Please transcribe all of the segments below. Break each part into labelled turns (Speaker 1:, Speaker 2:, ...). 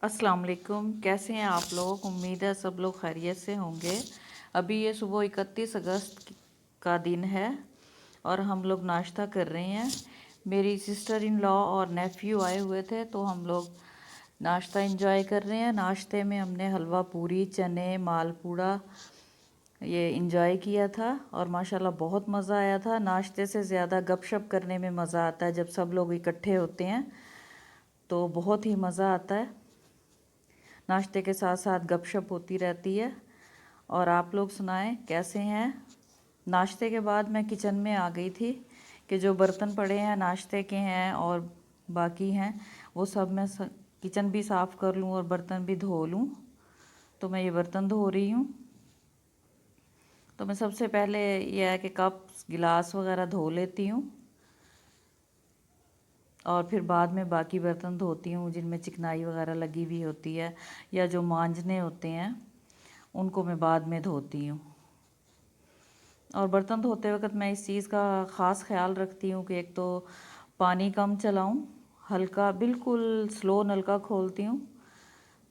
Speaker 1: अस्सलाम वालेकुम। कैसे हैं आप लोग? उम्मीद है सब लोग खैरियत से होंगे। अभी ये सुबह 31 अगस्त का दिन है और हम लोग नाश्ता कर रहे हैं। मेरी सिस्टर इन लॉ और नेफ्यू आए हुए थे तो हम लोग नाश्ता एंजॉय कर रहे हैं। नाश्ते में हमने हलवा पूरी, चने, मालपूड़ा ये इंजॉय किया था और माशाल्लाह बहुत मज़ा आया था। नाश्ते से ज़्यादा गपशप करने में मज़ा आता है। जब सब लोग इकट्ठे होते हैं तो बहुत ही मज़ा आता है। नाश्ते के साथ साथ गपशप होती रहती है। और आप लोग सुनाएं कैसे हैं? नाश्ते के बाद मैं किचन में आ गई थी कि जो बर्तन पड़े हैं नाश्ते के हैं और बाकी हैं वो सब मैं किचन भी साफ़ कर लूँ और बर्तन भी धो लूँ। तो मैं ये बर्तन धो रही हूँ। तो मैं सबसे पहले यह है कि कप गिलास वगैरह धो लेती हूँ और फिर बाद में बाकी बर्तन धोती हूँ जिनमें चिकनाई वगैरह लगी हुई होती है या जो मांजने होते हैं उनको मैं बाद में धोती हूँ। और बर्तन धोते वक्त मैं इस चीज़ का ख़ास ख्याल रखती हूँ कि एक तो पानी कम चलाऊँ, हल्का बिल्कुल स्लो नलका खोलती हूँ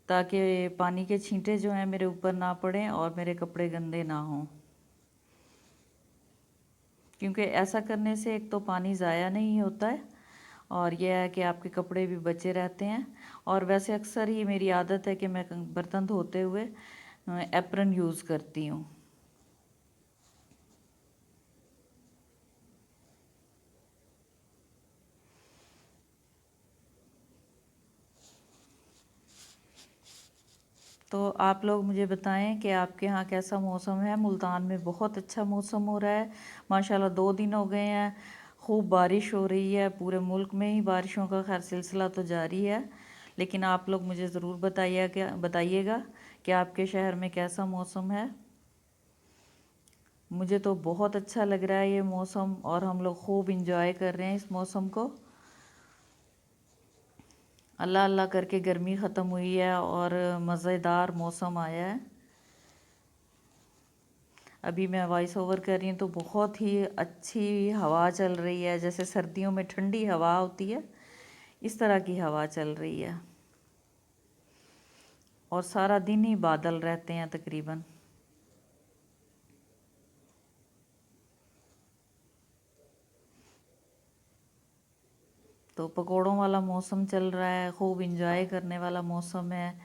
Speaker 1: ताकि पानी के छींटे जो हैं मेरे ऊपर ना पड़ें और मेरे कपड़े गंदे ना हों। क्योंकि ऐसा करने से एक तो पानी ज़ाया नहीं होता है और यह है कि आपके कपड़े भी बचे रहते हैं। और वैसे अक्सर ही मेरी आदत है कि मैं बर्तन धोते हुए एप्रन यूज़ करती हूँ। तो आप लोग मुझे बताएं कि आपके यहाँ कैसा मौसम है। मुल्तान में बहुत अच्छा मौसम हो रहा है माशाल्लाह। 2 दिन हो गए हैं, खूब बारिश हो रही है। पूरे मुल्क में ही बारिशों का खैर सिलसिला तो जारी है, लेकिन आप लोग मुझे ज़रूर बताइएगा कि आपके शहर में कैसा मौसम है। मुझे तो बहुत अच्छा लग रहा है ये मौसम और हम लोग खूब इंजॉय कर रहे हैं इस मौसम को। अल्लाह अल्लाह करके गर्मी ख़त्म हुई है और मज़ेदार मौसम आया है। अभी मैं वॉइस ओवर कर रही हूँ तो बहुत ही अच्छी हवा चल रही है, जैसे सर्दियों में ठंडी हवा होती है इस तरह की हवा चल रही है। और सारा दिन ही बादल रहते हैं तकरीबन। तो पकोड़ों वाला मौसम चल रहा है, खूब इंजॉय करने वाला मौसम है।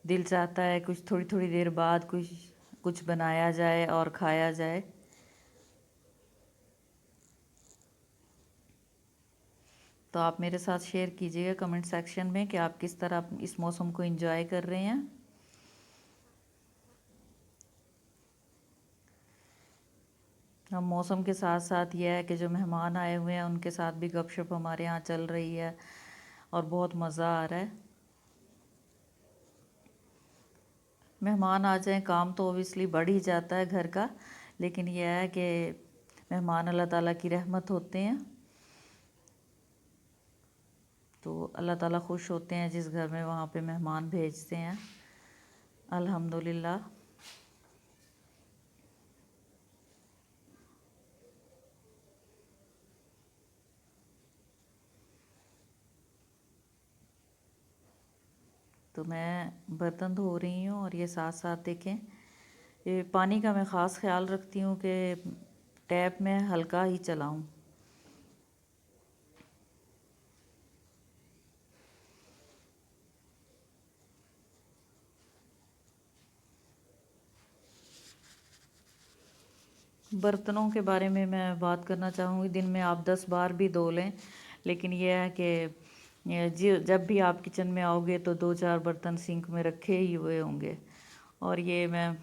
Speaker 1: दिल चाहता है कुछ थोड़ी थोड़ी देर बाद कुछ कुछ बनाया जाए और खाया जाए। तो आप मेरे साथ शेयर कीजिएगा कमेंट सेक्शन में कि आप किस तरह इस मौसम को एंजॉय कर रहे हैं। हम मौसम के साथ साथ यह है कि जो मेहमान आए हुए हैं उनके साथ भी गपशप हमारे यहाँ चल रही है और बहुत मज़ा आ रहा है। मेहमान आ जाएं काम तो ओबियसली बढ़ ही जाता है घर का, लेकिन यह है कि मेहमान अल्लाह ताला की रहमत होते हैं। तो अल्लाह ताला खुश होते हैं जिस घर में वहाँ पे मेहमान भेजते हैं। अल्हम्दुलिल्लाह। तो मैं बर्तन धो रही हूँ और ये साथ साथ देखें, ये पानी का मैं ख़ास ख्याल रखती हूँ कि टैप में हल्का ही चलाऊँ। बर्तनों के बारे में मैं बात करना चाहूँगी। दिन में आप 10 बार भी धो लें, लेकिन यह है कि जब भी आप किचन में आओगे तो 2-4 बर्तन सिंक में रखे ही हुए होंगे। और ये मैं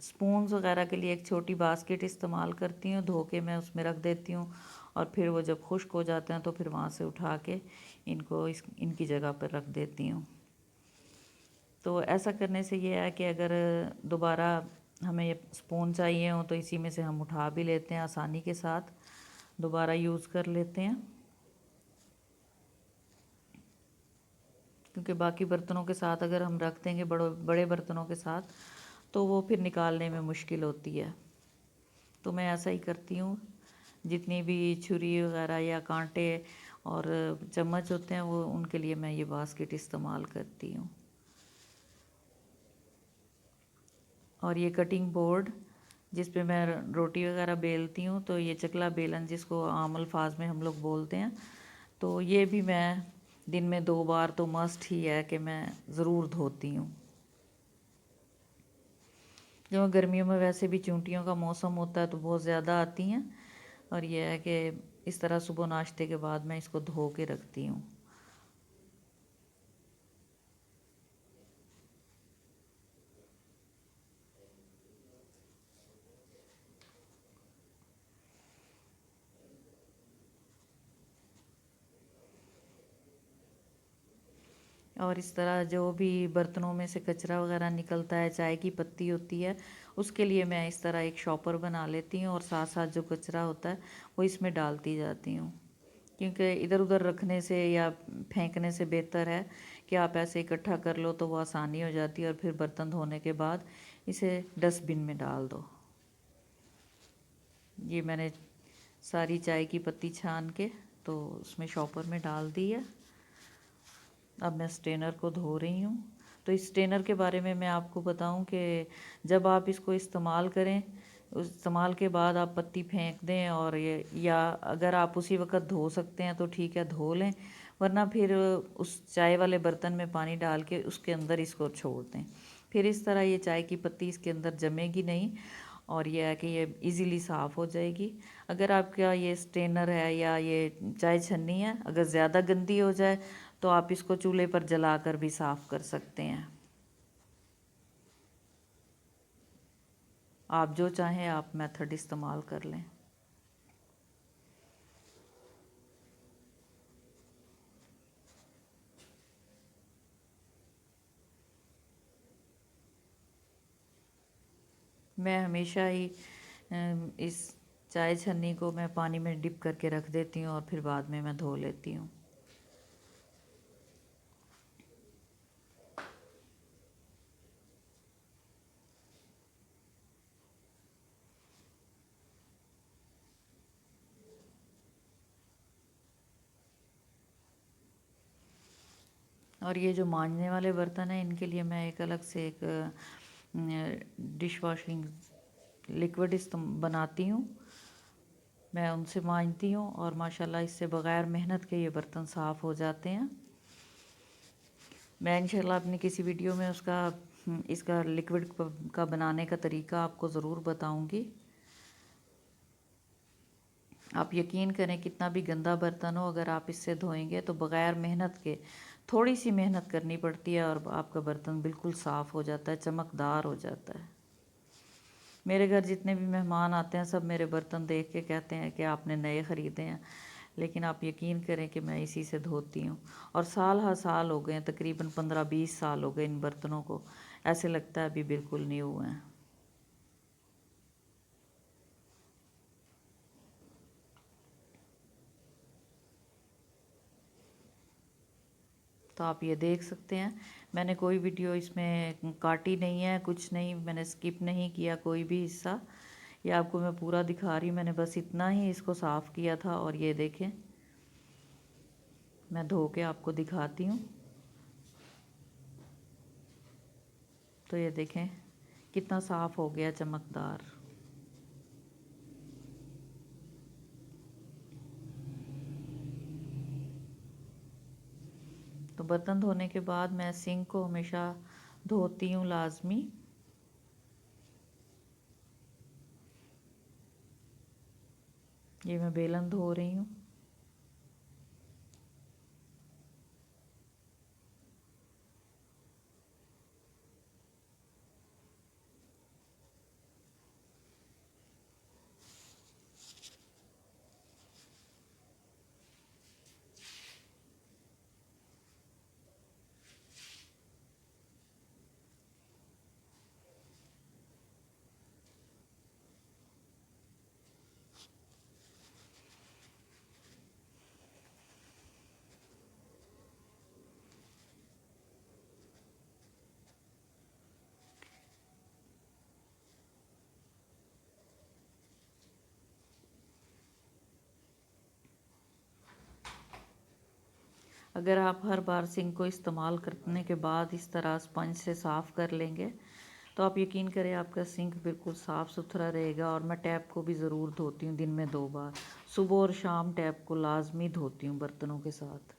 Speaker 1: स्पून्स वगैरह के लिए एक छोटी बास्केट इस्तेमाल करती हूँ, धो के मैं उसमें रख देती हूँ और फिर वो जब खुश्क हो जाते हैं तो फिर वहाँ से उठा के इनको इनकी जगह पर रख देती हूँ। तो ऐसा करने से ये है कि अगर दोबारा हमें ये स्पून चाहिए हो तो इसी में से हम उठा भी लेते हैं, आसानी के साथ दोबारा यूज़ कर लेते हैं। क्योंकि बाकी बर्तनों के साथ अगर हम रख देंगे बड़े बड़े बर्तनों के साथ तो वो फिर निकालने में मुश्किल होती है। तो मैं ऐसा ही करती हूँ। जितनी भी छुरी वगैरह या कांटे और चम्मच होते हैं वो, उनके लिए मैं ये बास्केट इस्तेमाल करती हूँ। और ये कटिंग बोर्ड जिस पे मैं रोटी वगैरह बेलती हूँ, तो ये चकला बेलन जिसको आम अल्फाज में हम लोग बोलते हैं, तो ये भी मैं दिन में 2 बार तो मस्ट ही है कि मैं ज़रूर धोती हूँ। जो गर्मियों में वैसे भी चूंटियों का मौसम होता है तो बहुत ज़्यादा आती हैं, और यह है कि इस तरह सुबह नाश्ते के बाद मैं इसको धो के रखती हूँ। और इस तरह जो भी बर्तनों में से कचरा वगैरह निकलता है, चाय की पत्ती होती है, उसके लिए मैं इस तरह एक शॉपर बना लेती हूँ, और साथ साथ जो कचरा होता है वो इसमें डालती जाती हूँ। क्योंकि इधर उधर रखने से या फेंकने से बेहतर है कि आप ऐसे इकट्ठा कर लो, तो वो आसानी हो जाती है, और फिर बर्तन धोने के बाद इसे डस्टबिन में डाल दो। ये मैंने सारी चाय की पत्ती छान के तो उसमें शॉपर में डाल दी है। अब मैं स्ट्रेनर को धो रही हूँ। तो इस स्ट्रेनर के बारे में मैं आपको बताऊँ कि जब आप इसको इस्तेमाल करें, उस इस्तेमाल के बाद आप पत्ती फेंक दें, और ये या अगर आप उसी वक्त धो सकते हैं तो ठीक है, धो लें, वरना फिर उस चाय वाले बर्तन में पानी डाल के उसके अंदर इसको छोड़ दें। फिर इस तरह ये चाय की पत्ती इसके अंदर जमेगी नहीं, और यह है कि ये इजीली साफ़ हो जाएगी। अगर आपका ये स्ट्रेनर है या ये चाय छन्नी है, अगर ज़्यादा गंदी हो जाए तो आप इसको चूल्हे पर जलाकर भी साफ़ कर सकते हैं। आप जो चाहें आप मेथड इस्तेमाल कर लें। मैं हमेशा ही इस चाय छन्नी को मैं पानी में डिप करके रख देती हूँ, और फिर बाद में मैं धो लेती हूँ। और ये जो मांजने वाले बर्तन हैं, इनके लिए मैं एक अलग से एक डिश वॉशिंग लिक्विड बनाती हूँ। मैं उनसे मांजती हूँ, और माशाल्लाह इससे बग़ैर मेहनत के ये बर्तन साफ़ हो जाते हैं। मैं इंशाल्लाह अपनी किसी वीडियो में उसका इसका लिक्विड का बनाने का तरीका आपको ज़रूर बताऊँगी। आप यकीन करें, कितना भी गंदा बर्तन हो, अगर आप इससे धोएंगे तो बग़ैर मेहनत के, थोड़ी सी मेहनत करनी पड़ती है, और आपका बर्तन बिल्कुल साफ़ हो जाता है, चमकदार हो जाता है। मेरे घर जितने भी मेहमान आते हैं, सब मेरे बर्तन देख के कहते हैं कि आपने नए ख़रीदे हैं, लेकिन आप यकीन करें कि मैं इसी से धोती हूँ। और साल हर साल हो गए हैं, तकरीबन 15-20 साल हो गए इन बर्तनों को, ऐसे लगता है अभी बिल्कुल न्यू हैं। तो आप ये देख सकते हैं, मैंने कोई वीडियो इसमें काटी नहीं है, कुछ नहीं, मैंने स्किप नहीं किया कोई भी हिस्सा। ये आपको मैं पूरा दिखा रही हूँ, मैंने बस इतना ही इसको साफ़ किया था। और ये देखें, मैं धो के आपको दिखाती हूँ। तो ये देखें कितना साफ़ हो गया, चमकदार। तो बर्तन धोने के बाद मैं सिंक को हमेशा धोती हूँ लाजमी। ये मैं बेलन धो रही हूँ। अगर आप हर बार सिंक को इस्तेमाल करने के बाद इस तरह स्पंज से साफ़ कर लेंगे तो आप यकीन करें आपका सिंक बिल्कुल साफ़ सुथरा रहेगा। और मैं टैप को भी ज़रूर धोती हूँ दिन में 2 बार, सुबह और शाम टैप को लाजमी धोती हूँ बर्तनों के साथ।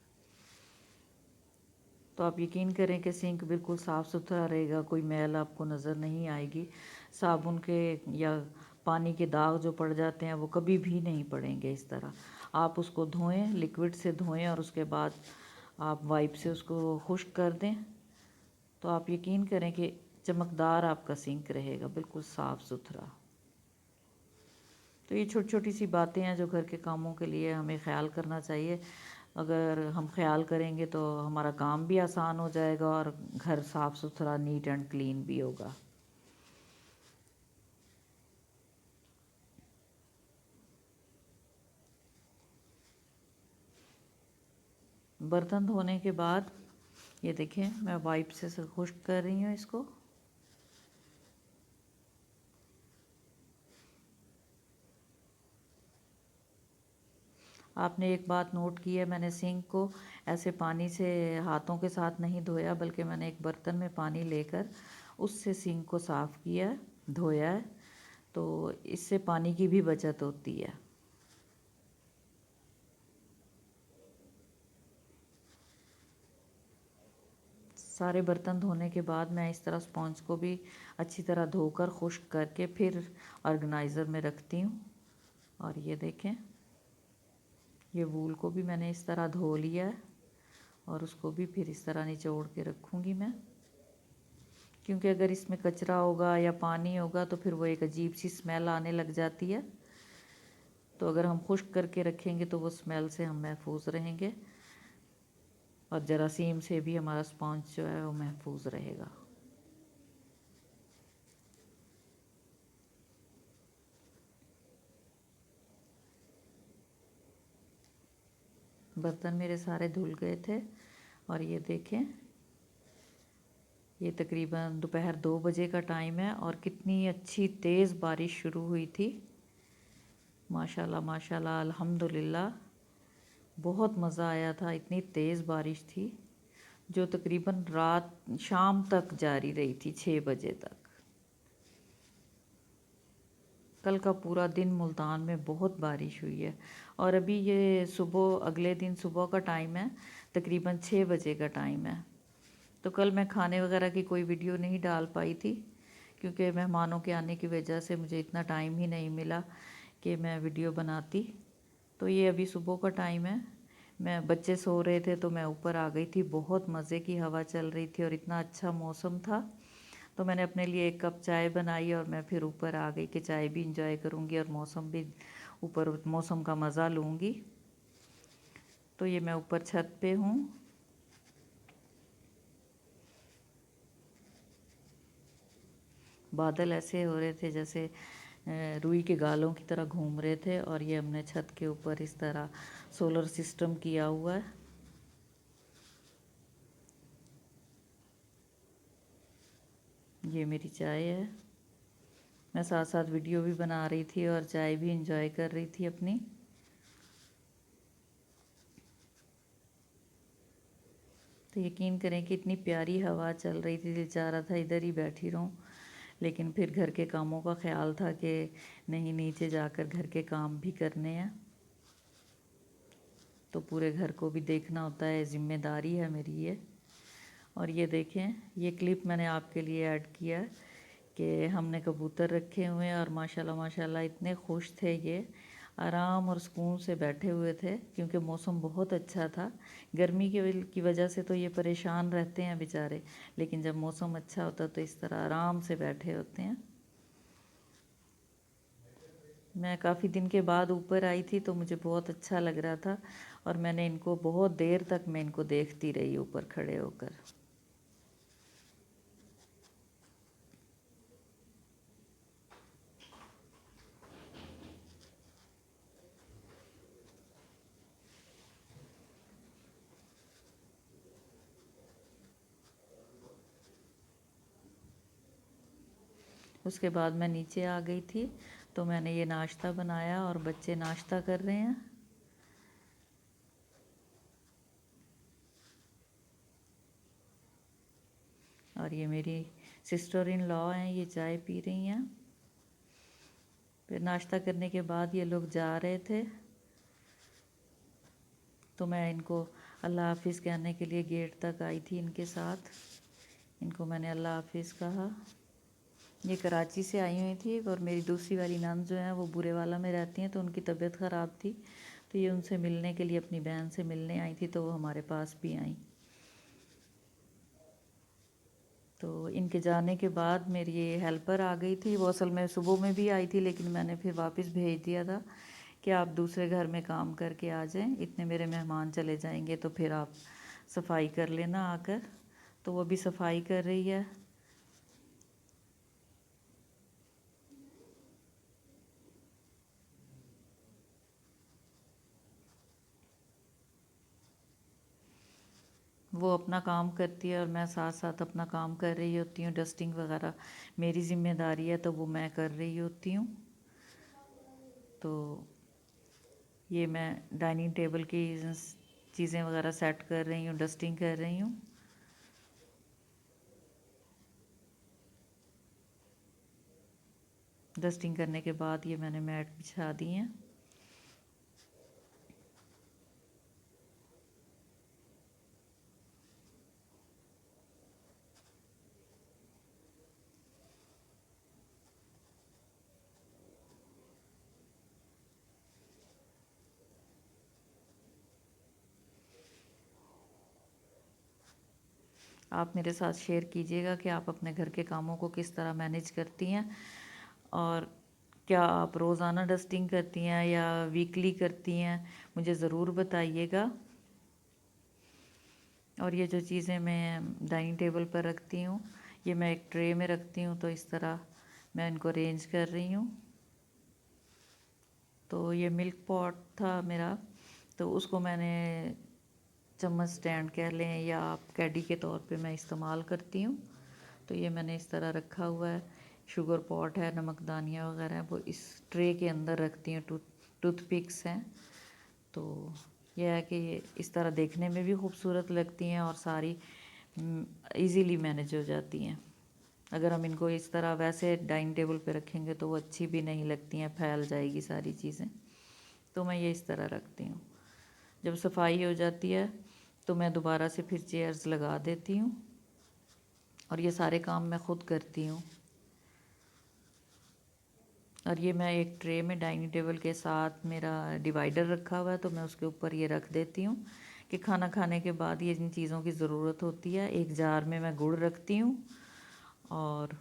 Speaker 1: तो आप यकीन करें कि सिंक बिल्कुल साफ़ सुथरा रहेगा, कोई मैल आपको नज़र नहीं आएगी। साबुन के या पानी के दाग जो पड़ जाते हैं वो कभी भी नहीं पड़ेंगे। इस तरह आप उसको धोएं, लिक्विड से धोएं और उसके बाद आप वाइप से उसको खुश्क कर दें तो आप यकीन करें कि चमकदार आपका सिंक रहेगा, बिल्कुल साफ़ सुथरा। तो ये छोटी छोटी सी बातें हैं जो घर के कामों के लिए हमें ख्याल करना चाहिए। अगर हम ख्याल करेंगे तो हमारा काम भी आसान हो जाएगा और घर साफ़ सुथरा नीट एंड क्लीन भी होगा। बर्तन धोने के बाद ये देखें मैं वाइप से खुश्क कर रही हूँ इसको। आपने एक बात नोट की है, मैंने सिंक को ऐसे पानी से हाथों के साथ नहीं धोया, बल्कि मैंने एक बर्तन में पानी लेकर उससे सिंक को साफ़ किया है, धोया है। तो इससे पानी की भी बचत होती है। सारे बर्तन धोने के बाद मैं इस तरह स्पॉन्ज को भी अच्छी तरह धोकर खुश्क करके फिर ऑर्गेनाइज़र में रखती हूँ। और ये देखें ये वूल को भी मैंने इस तरह धो लिया है और उसको भी फिर इस तरह निचोड़ के रखूँगी मैं, क्योंकि अगर इसमें कचरा होगा या पानी होगा तो फिर वो एक अजीब सी स्मेल आने लग जाती है। तो अगर हम खुश्क करके रखेंगे तो वो स्मेल से हम महफूज रहेंगे और जरासीम से भी हमारा स्पॉन्ज जो है वो महफूज रहेगा। बर्तन मेरे सारे धुल गए थे और ये देखें ये तकरीबन दोपहर 2 बजे का टाइम है और कितनी अच्छी तेज़ बारिश शुरू हुई थी। माशाल्लाह माशाल्लाह अल्हम्दुलिल्लाह, बहुत मज़ा आया था। इतनी तेज़ बारिश थी जो तकरीबन रात शाम तक जारी रही थी, 6 बजे तक। कल का पूरा दिन मुल्तान में बहुत बारिश हुई है और अभी ये सुबह अगले दिन सुबह का टाइम है, तकरीबन 6 बजे का टाइम है। तो कल मैं खाने वगैरह की कोई वीडियो नहीं डाल पाई थी क्योंकि मेहमानों के आने की वजह से मुझे इतना टाइम ही नहीं मिला कि मैं वीडियो बनाती। तो ये अभी सुबह का टाइम है, मैं बच्चे सो रहे थे तो मैं ऊपर आ गई थी। बहुत मज़े की हवा चल रही थी और इतना अच्छा मौसम था तो मैंने अपने लिए 1 कप चाय बनाई और मैं फिर ऊपर आ गई कि चाय भी इंजॉय करूँगी और मौसम भी ऊपर मौसम का मज़ा लूँगी। तो ये मैं ऊपर छत पे हूँ। बादल ऐसे हो रहे थे जैसे रुई के गालों की तरह घूम रहे थे और ये हमने छत के ऊपर इस तरह सोलर सिस्टम किया हुआ है। ये मेरी चाय है, मैं साथ साथ वीडियो भी बना रही थी और चाय भी इंजॉय कर रही थी अपनी। तो यकीन करें कि इतनी प्यारी हवा चल रही थी, दिल चाह रहा था इधर ही बैठी रहूं, लेकिन फिर घर के कामों का ख्याल था कि नहीं नीचे जाकर घर के काम भी करने हैं, तो पूरे घर को भी देखना होता है, ज़िम्मेदारी है मेरी ये। और ये देखें ये क्लिप मैंने आपके लिए ऐड किया है कि हमने कबूतर रखे हुए हैं और माशाल्लाह माशाल्लाह इतने खुश थे, ये आराम और सुकून से बैठे हुए थे क्योंकि मौसम बहुत अच्छा था। गर्मी की वजह से तो ये परेशान रहते हैं बेचारे, लेकिन जब मौसम अच्छा होता तो इस तरह आराम से बैठे होते हैं। मैं काफ़ी दिन के बाद ऊपर आई थी तो मुझे बहुत अच्छा लग रहा था और मैंने इनको बहुत देर तक मैं इनको देखती रही ऊपर खड़े होकर। उसके बाद मैं नीचे आ गई थी तो मैंने ये नाश्ता बनाया और बच्चे नाश्ता कर रहे हैं। और ये मेरी सिस्टर इन लॉ हैं, ये चाय पी रही हैं। फिर नाश्ता करने के बाद ये लोग जा रहे थे, तो मैं इनको अल्लाह हाफिज़ कहने के लिए गेट तक आई थी इनके साथ। इनको मैंने अल्लाह हाफिज़ कहा। ये कराची से आई हुई थी और मेरी दूसरी वाली नंद जो है वो बुरेवाला में रहती हैं, तो उनकी तबीयत ख़राब थी, तो ये उनसे मिलने के लिए, अपनी बहन से मिलने आई थी, तो वो हमारे पास भी आई। तो इनके जाने के बाद मेरी ये हेल्पर आ गई थी। वो असल में सुबह में भी आई थी, लेकिन मैंने फिर वापस भेज दिया था कि आप दूसरे घर में काम करके आ जाएं, इतने मेरे मेहमान चले जाएंगे तो फिर आप सफाई कर लेना आकर। तो वो भी सफाई कर रही है। वो अपना काम करती है और मैं साथ साथ अपना काम कर रही होती हूँ। डस्टिंग वगैरह मेरी ज़िम्मेदारी है, तो वो मैं कर रही होती हूँ। तो ये मैं डाइनिंग टेबल की चीज़ें वगैरह सेट कर रही हूँ, डस्टिंग कर रही हूँ। डस्टिंग करने के बाद ये मैंने मैट बिछा दी हैं। आप मेरे साथ शेयर कीजिएगा कि आप अपने घर के कामों को किस तरह मैनेज करती हैं, और क्या आप रोज़ाना डस्टिंग करती हैं या वीकली करती हैं, मुझे ज़रूर बताइएगा। और ये जो चीज़ें मैं डाइनिंग टेबल पर रखती हूँ, ये मैं एक ट्रे में रखती हूँ, तो इस तरह मैं इनको अरेंज कर रही हूँ। तो ये मिल्क पॉट था मेरा, तो उसको मैंने चम्मच स्टैंड कह लें या आप कैडी के तौर पे मैं इस्तेमाल करती हूँ। तो ये मैंने इस तरह रखा हुआ है। शुगर पॉट है, नमकदानियाँ वगैरह वो इस ट्रे के अंदर रखती हूँ। टूथपिक्स हैं। तो यह है कि ये इस तरह देखने में भी खूबसूरत लगती हैं और सारी इजीली मैनेज हो जाती हैं। अगर हम इनको इस तरह वैसे डाइनिंग टेबल पे रखेंगे तो वो अच्छी भी नहीं लगती हैं, फैल जाएगी सारी चीज़ें। तो मैं ये इस तरह रखती हूँ। जब सफाई हो जाती है तो मैं दोबारा से फिर चेयर्स लगा देती हूँ, और ये सारे काम मैं खुद करती हूँ। और ये मैं एक ट्रे में डाइनिंग टेबल के साथ मेरा डिवाइडर रखा हुआ है, तो मैं उसके ऊपर ये रख देती हूँ कि खाना खाने के बाद ये जिन चीज़ों की ज़रूरत होती है। एक जार में मैं गुड़ रखती हूँ, और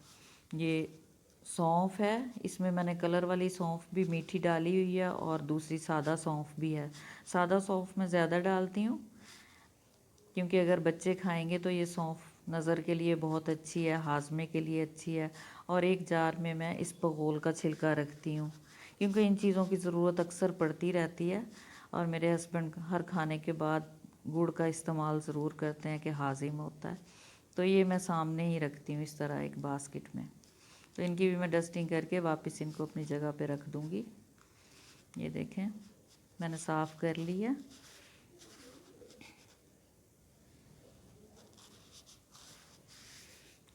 Speaker 1: ये सौंफ है, इसमें मैंने कलर वाली सौंफ भी मीठी डाली हुई है और दूसरी सादा सौंफ भी है। सादा सौंफ मैं ज़्यादा डालती हूँ क्योंकि अगर बच्चे खाएंगे तो ये सौंफ नज़र के लिए बहुत अच्छी है, हाजमे के लिए अच्छी है। और एक जार में मैं इसबगोल का छिलका रखती हूँ, क्योंकि इन चीज़ों की ज़रूरत अक्सर पड़ती रहती है। और मेरे हस्बैंड हर खाने के बाद गुड़ का इस्तेमाल ज़रूर करते हैं कि हाजिम होता है। तो ये मैं सामने ही रखती हूँ इस तरह एक बास्केट में। तो इनकी भी मैं डस्टिंग करके वापस इनको अपनी जगह पे रख दूँगी। ये देखें मैंने साफ़ कर ली है।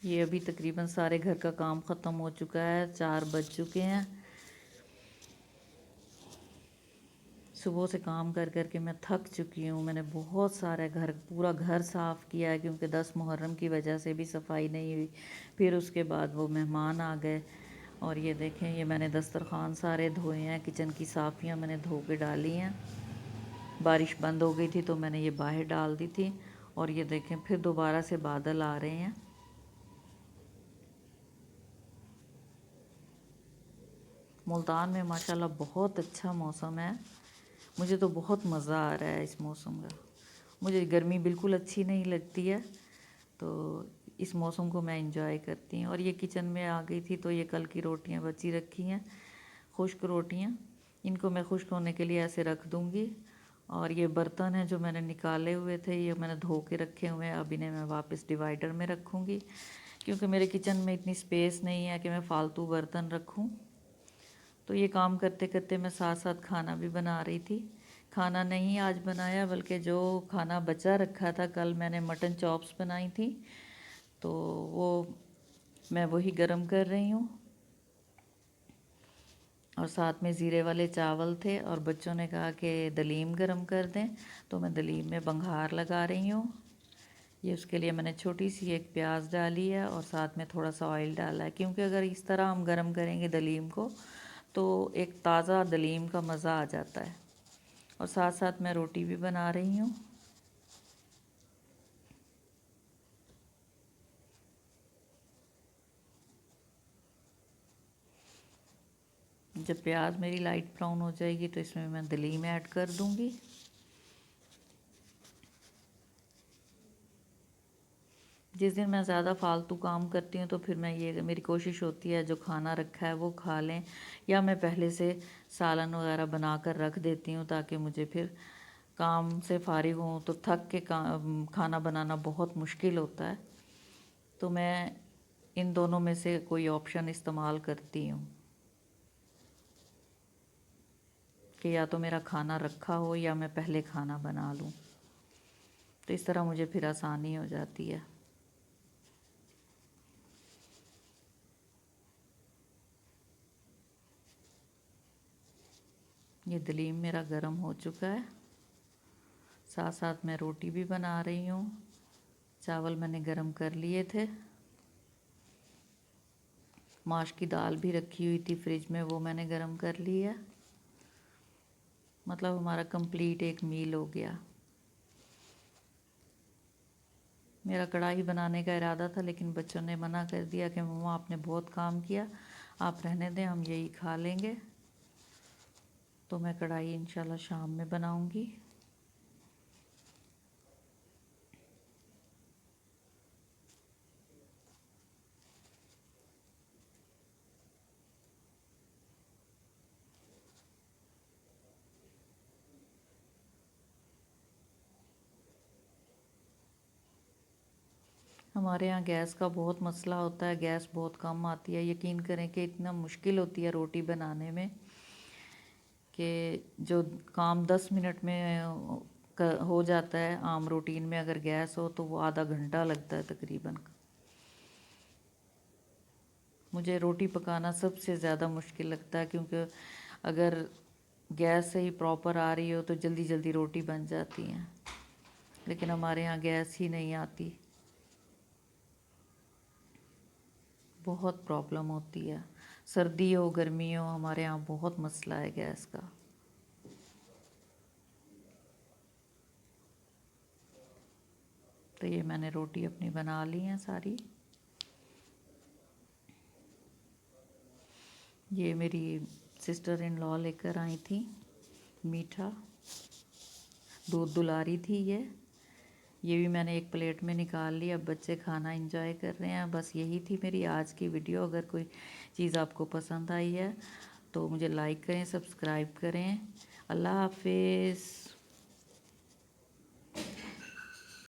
Speaker 1: ये अभी तकरीबन सारे घर का काम ख़त्म हो चुका है, 4 बज चुके हैं। सुबह से काम कर कर के मैं थक चुकी हूँ। मैंने बहुत सारा पूरा घर साफ़ किया है, क्योंकि 10 मुहर्रम की वजह से भी सफाई नहीं हुई। फिर उसके बाद वो मेहमान आ गए। और ये देखें, ये मैंने दस्तरखान सारे धोए हैं, किचन की साफ़ियाँ मैंने धो के डाली हैं। बारिश बंद हो गई थी तो मैंने ये बाहर डाल दी थी। और ये देखें फिर दोबारा से बादल आ रहे हैं। मुल्तान में माशाल्लाह बहुत अच्छा मौसम है। मुझे तो बहुत मज़ा आ रहा है इस मौसम का। मुझे गर्मी बिल्कुल अच्छी नहीं लगती है, तो इस मौसम को मैं इंजॉय करती हूँ। और ये किचन में आ गई थी, तो ये कल की रोटियाँ बची रखी हैं, खुश्क रोटियाँ, इनको मैं खुश्क होने के लिए ऐसे रख दूँगी। और ये बर्तन हैं जो मैंने निकाले हुए थे, ये मैंने धो के रखे हुए हैं। अब इन्हें मैं वापस डिवाइडर में रखूँगी, क्योंकि मेरे किचन में इतनी स्पेस नहीं है कि मैं फ़ालतू बर्तन रखूँ। तो ये काम करते करते मैं साथ साथ खाना भी बना रही थी। खाना नहीं आज बनाया, बल्कि जो खाना बचा रखा था, कल मैंने मटन चॉप्स बनाई थी, तो वो मैं वही गरम कर रही हूँ। और साथ में ज़ीरे वाले चावल थे और बच्चों ने कहा कि दलीम गरम कर दें, तो मैं दलीम में बघार लगा रही हूँ। ये उसके लिए मैंने छोटी सी एक प्याज डाली है और साथ में थोड़ा सा ऑयल डाला है, क्योंकि अगर इस तरह हम गरम करेंगे दलीम को तो एक ताज़ा दलीम का मज़ा आ जाता है। और साथ साथ मैं रोटी भी बना रही हूँ। जब प्याज मेरी लाइट ब्राउन हो जाएगी तो इसमें मैं दलीम ऐड कर दूँगी। जिस दिन मैं ज़्यादा फालतू काम करती हूँ तो फिर मैं ये मेरी कोशिश होती है जो खाना रखा है वो खा लें, या मैं पहले से सालन वगैरह बना कर रख देती हूँ ताकि मुझे फिर काम से फारिग हूँ तो थक के खाना बनाना बहुत मुश्किल होता है। तो मैं इन दोनों में से कोई ऑप्शन इस्तेमाल करती हूँ कि या तो मेरा खाना रखा हो या मैं पहले खाना बना लूँ, तो इस तरह मुझे फिर आसानी हो जाती है। ये दलीम मेरा गरम हो चुका है। साथ साथ मैं रोटी भी बना रही हूँ। चावल मैंने गरम कर लिए थे। माश की दाल भी रखी हुई थी फ्रिज में, वो मैंने गरम कर ली है। मतलब हमारा कंप्लीट एक मील हो गया। मेरा कढ़ाई बनाने का इरादा था लेकिन बच्चों ने मना कर दिया कि मम्मा आपने बहुत काम किया, आप रहने दें, हम यही खा लेंगे। तो मैं कढ़ाई इंशाल्लाह शाम में बनाऊंगी। हमारे यहाँ गैस का बहुत मसला होता है, गैस बहुत कम आती है। यकीन करें कि इतना मुश्किल होती है रोटी बनाने में कि जो काम 10 मिनट में हो जाता है आम रूटीन में, अगर गैस हो तो वो आधा घंटा लगता है तकरीबन। मुझे रोटी पकाना सबसे ज़्यादा मुश्किल लगता है, क्योंकि अगर गैस से ही प्रॉपर आ रही हो तो जल्दी जल्दी रोटी बन जाती हैं, लेकिन हमारे यहाँ गैस ही नहीं आती। बहुत प्रॉब्लम होती है, सर्दी हो गर्मी हो, हमारे यहाँ बहुत मसला है गैस का। तो ये मैंने रोटी अपनी बना ली हैं सारी। ये मेरी सिस्टर इन लॉ लेकर आई थी मीठा, दूध दुलारी थी ये भी मैंने एक प्लेट में निकाल ली। अब बच्चे खाना एंजॉय कर रहे हैं। बस यही थी मेरी आज की वीडियो। अगर कोई चीज़ आपको पसंद आई है तो मुझे लाइक करें, सब्सक्राइब करें। अल्लाह हाफिज़।